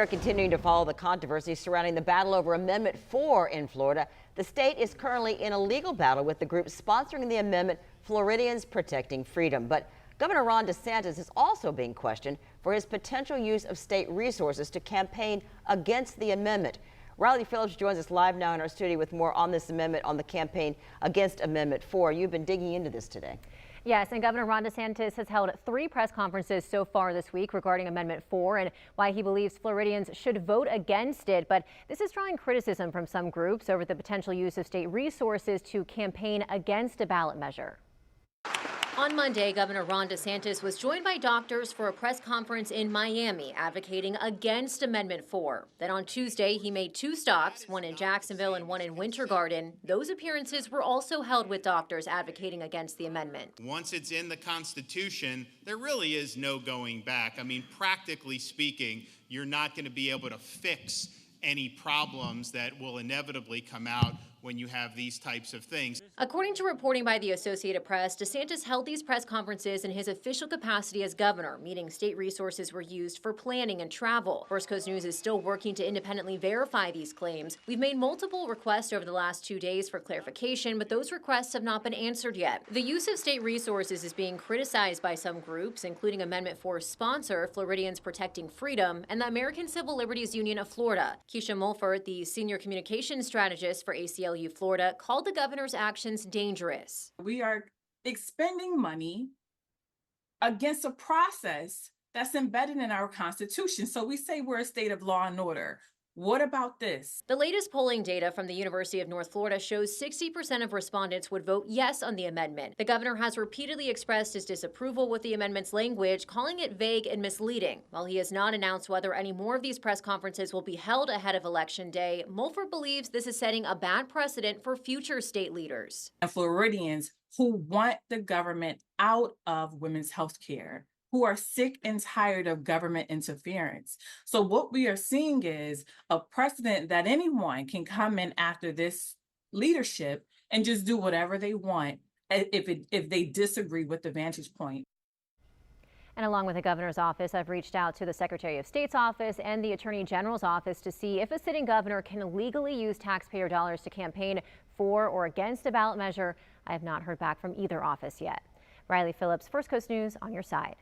are continuing to follow the controversy surrounding the battle over Amendment 4 in Florida. The state is currently in a legal battle with the group sponsoring the amendment, Floridians Protecting Freedom. But Governor Ron DeSantis is also being questioned for his potential use of state resources to campaign against the amendment. Riley Phillips joins us live now in our studio with more on this amendment, on the campaign against Amendment 4. You've been digging into this today. Yes, and Governor Ron DeSantis has held 3 press conferences so far this week regarding Amendment 4 and why he believes Floridians should vote against it. But this is drawing criticism from some groups over the potential use of state resources to campaign against a ballot measure. On Monday, Governor Ron DeSantis was joined by doctors for a press conference in Miami advocating against Amendment 4. Then on Tuesday, he made 2 stops, one in Jacksonville and one in Winter Garden. Those appearances were also held with doctors advocating against the amendment. Once it's in the Constitution, there really is no going back. I mean, practically speaking, you're not going to be able to fix any problems that will inevitably come out when you have these types of things. According to reporting by the Associated Press, DeSantis held these press conferences in his official capacity as governor, meaning state resources were used for planning and travel. First Coast News is still working to independently verify these claims. We've made multiple requests over the last 2 days for clarification, but those requests have not been answered yet. The use of state resources is being criticized by some groups, including Amendment 4's sponsor, Floridians Protecting Freedom, and the American Civil Liberties Union of Florida. Keisha Mulford, the senior communications strategist for ACLU Florida, called the governor's actions dangerous. We are expending money against a process that's embedded in our Constitution. So we say we're a state of law and order. What about this? The latest polling data from the University of North Florida shows 60% of respondents would vote yes on the amendment. The governor has repeatedly expressed his disapproval with the amendment's language, calling it vague and misleading. While he has not announced whether any more of these press conferences will be held ahead of Election Day, Mulford believes this is setting a bad precedent for future state leaders. And Floridians who want the government out of women's health care, who are sick and tired of government interference. So what we are seeing is a precedent that anyone can come in after this leadership and just do whatever they want if they disagree with the vantage point. And along with the governor's office, I've reached out to the Secretary of State's office and the Attorney General's office to see if a sitting governor can legally use taxpayer dollars to campaign for or against a ballot measure. I have not heard back from either office yet. Riley Phillips, First Coast News, on your side.